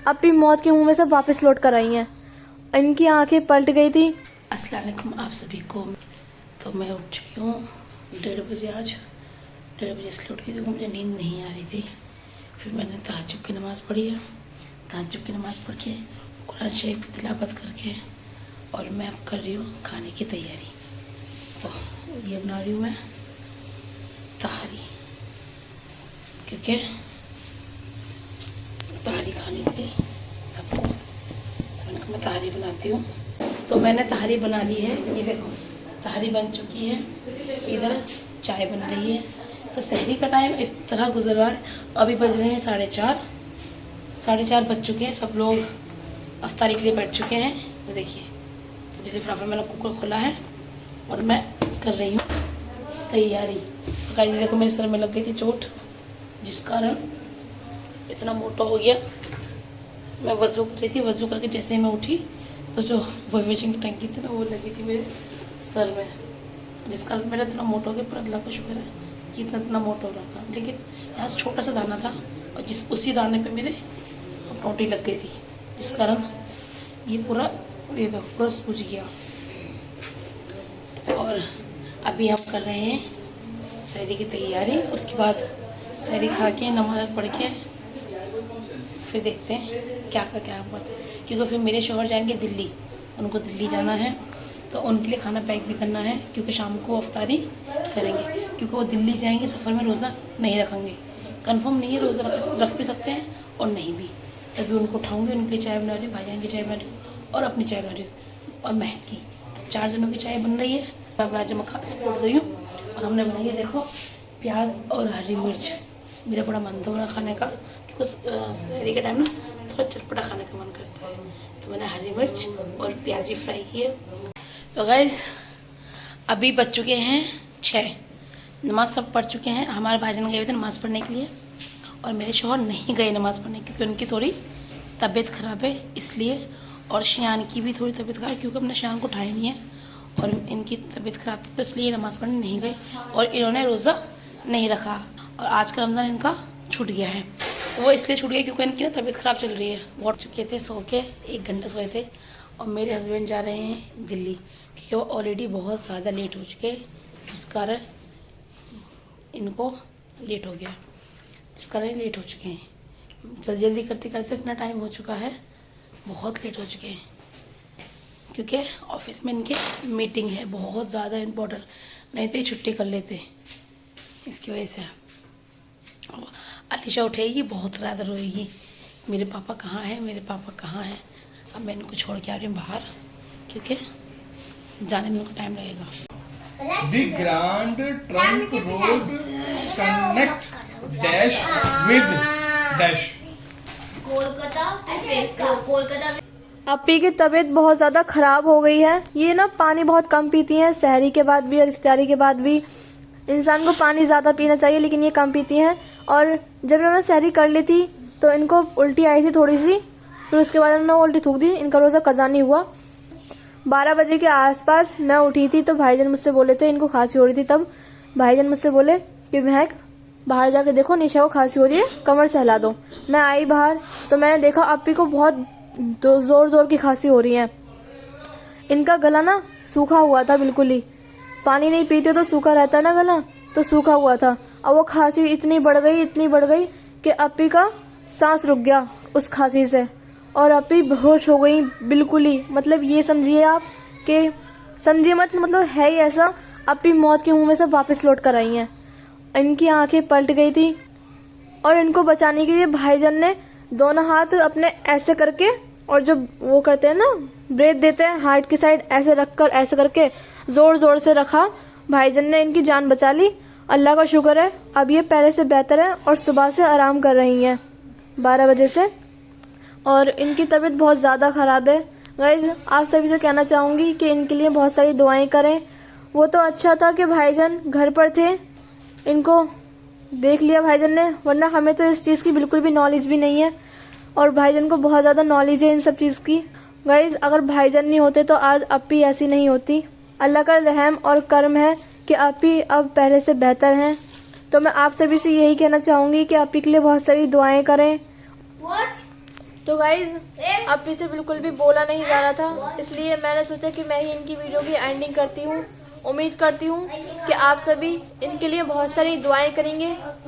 अपनी मौत के मुंह में से वापस लौट कर आई हैं। इनकी आंखें पलट गई थी। अस्सलाम वालेकुम आप सभी को। तो मैं उठ चुकी हूँ 1:30 बजे। आज 1:30 बजे इसलिए उठ गई क्योंकि मुझे नींद नहीं आ रही थी। फिर मैंने तहज्जुद की नमाज़ पढ़ी है। तहज्जुद की नमाज़ पढ़ के कुरान शरीफ की तिलावत करके और मैं अब कर रही हूँ खाने की तैयारी। तो ये बना रही हूँ मैं तहारी, क्योंकि तहारी खानी थी सबको। तो मैं तहारी बनाती हूँ। तो मैंने तहारी बना ली है, ये देखो तहारी बन चुकी है। इधर चाय बन रही है। तो सहरी का टाइम इस तरह गुजर रहा है। अभी बज रहे हैं 4:30 बज चुके हैं। सब लोग अफ्तारी के लिए बैठ चुके हैं। ये देखिए तो जैसे फटाफट मैंने कुकर खोला है और मैं कर रही हूँ तैयारी। तो गाइस देखो मेरे सर में लग गई थी चोट, जिस कारण इतना मोटा हो गया। मैं वज़ू कर रही थी, वज़ू करके जैसे ही मैं उठी तो जो वॉशिंग की टंकी थी ना वो लगी थी मेरे सर में, जिस कारण मेरा इतना मोटा हो गया। पर अल्लाह का शुक्र है कि इतना मोटा हो रहा था। लेकिन यहाँ छोटा सा दाना था और उसी दाने पे मेरे टोटी लग गई थी, जिस कारण ये पूरा सूज गया। और अभी हम कर रहे हैं सहरी की तैयारी। उसके बाद सहरी खा के नमाज़ पढ़ के फिर देखते हैं क्या होता है। क्योंकि फिर मेरे शौहर जाएंगे दिल्ली, उनको दिल्ली जाना है। तो उनके लिए खाना पैक भी करना है, क्योंकि शाम को अफ्तारी करेंगे। क्योंकि वो दिल्ली जाएंगे, सफ़र में रोज़ा नहीं रखेंगे। कंफर्म नहीं है, रोज़ा रख भी सकते हैं और नहीं भी। तभी उनको उठाऊँगी, उनके लिए चाय बना रही हूँ, भाईजान की चाय बना रही हूँ और अपनी चाय बना रही हूँ और महक की। तो 4 जनों की चाय बन रही है। मैं आज मैं सपोर्ट गई हूँ और हमने बनाई है देखो प्याज और हरी मिर्च। मेरा बड़ा मन था बड़ा खाने का, क्योंकि सहरी के टाइम ना थोड़ा चटपटा खाने का मन करता है। तो मैंने हरी मिर्च और प्याज भी फ्राई किए। तो गाइस अभी बज चुके हैं 6। नमाज़ सब पढ़ चुके हैं। हमारे भाईजान गए हुए थे नमाज़ पढ़ने के लिए और मेरे शौहर नहीं गए नमाज़ पढ़ने, क्योंकि उनकी थोड़ी तबीयत ख़राब है इसलिए। और शियान की भी थोड़ी तबीयत ख़राब, क्योंकि हमने शियान को उठाया नहीं है और इनकी तबीयत ख़राब थी, तो इसलिए नमाज़ पढ़ने नहीं गए और इन्होंने रोज़ा नहीं रखा। और आज का रमज़ान इनका छूट गया है। वो इसलिए छूट गया क्योंकि इनकी ना तबीयत ख़राब चल रही है। बहुत चुके थे सो के, 1 घंटा सोए थे। और मेरे हस्बैंड जा रहे हैं दिल्ली, क्योंकि वो ऑलरेडी बहुत ज़्यादा लेट हो चुके, जिस कारण इनको लेट हो गया, जिस कारण लेट हो चुके हैं। जल्दी जल्दी करते करते इतना टाइम हो चुका है, बहुत लेट हो चुके हैं। क्योंकि ऑफिस में इनके मीटिंग है बहुत ज़्यादा इम्पोर्टेंट, नहीं तो ये छुट्टी कर लेते इसकी वजह से। अलीशा उठेगी बहुत ज़्यादा रोएगी, मेरे पापा कहाँ हैं, मेरे पापा कहाँ हैं। अब मैं इनको छोड़ के आ रही हूँ बाहर, क्योंकि जाने में उनको टाइम लगेगा। The Grand Trunk Road connect dash with dash. Kolkata अपी की तबीयत बहुत ज़्यादा ख़राब हो गई है। ये ना पानी बहुत कम पीती हैं, सहरी के बाद भी और इफ्तारी के बाद भी। इंसान को पानी ज़्यादा पीना चाहिए, लेकिन ये कम पीती हैं। और जब इन्होंने सहरी कर ली थी तो इनको उल्टी आई थी थोड़ी सी, फिर उसके बाद इन्होंने उल्टी थूक दी। इनका रोज़ा कज़ा नहीं हुआ। 12 बजे के आसपास मैं उठी थी तो भाईजान मुझसे बोले थे इनको खांसी हो रही थी। तब भाईजान मुझसे बोले कि महक बाहर जाके देखो निशा को खांसी हो रही है, कमर सहला दो। मैं आई बाहर तो मैंने देखा अपी को बहुत ज़ोर की खांसी हो रही है। इनका गला ना सूखा हुआ था बिल्कुल ही, पानी नहीं पीते तो सूखा रहता है ना गला, तो सूखा हुआ था। और वो खांसी इतनी बढ़ गई कि अपी का सांस रुक गया उस खांसी से और अपी बेहोश हो गई बिल्कुल ही। मतलब ये समझिए आप कि समझिए मतलब है ही ऐसा, अपी मौत के मुंह में से वापस लौट कर आई हैं। इनकी आंखें पलट गई थी और इनको बचाने के लिए भाईजान ने दोनों हाथ अपने ऐसे करके, और जो वो करते हैं ना ब्रेथ देते हैं हार्ट की साइड, ऐसे रखकर ऐसे करके ज़ोर से रखा। भाईजान ने इनकी जान बचा ली। अल्लाह का शुक्र है, अब ये पहले से बेहतर है और सुबह से आराम कर रही हैं 12 बजे से। और इनकी तबीयत बहुत ज़्यादा ख़राब है। गाइज़ आप सभी से कहना चाहूँगी कि इनके लिए बहुत सारी दुआएं करें। वो तो अच्छा था कि भाईजान घर पर थे, इनको देख लिया भाईजान ने, वरना हमें तो इस चीज़ की बिल्कुल भी नॉलेज भी नहीं है और भाईजान को बहुत ज़्यादा नॉलेज है इन सब चीज़ की। गाइज़ अगर भाईजान नहीं होते तो आज अपी ऐसी नहीं होती। अल्लाह का रहम और कर्म है कि अपी अब पहले से बेहतर हैं। तो मैं आप सभी से यही कहना चाहूँगी कि अपी के लिए बहुत सारी दुआएं करें। तो तो गाइज अब से बिल्कुल भी बोला नहीं जा रहा था, इसलिए मैंने सोचा कि मैं ही इनकी वीडियो की एंडिंग करती हूँ। उम्मीद करती हूँ कि आप सभी इनके लिए बहुत सारी दुआएं करेंगे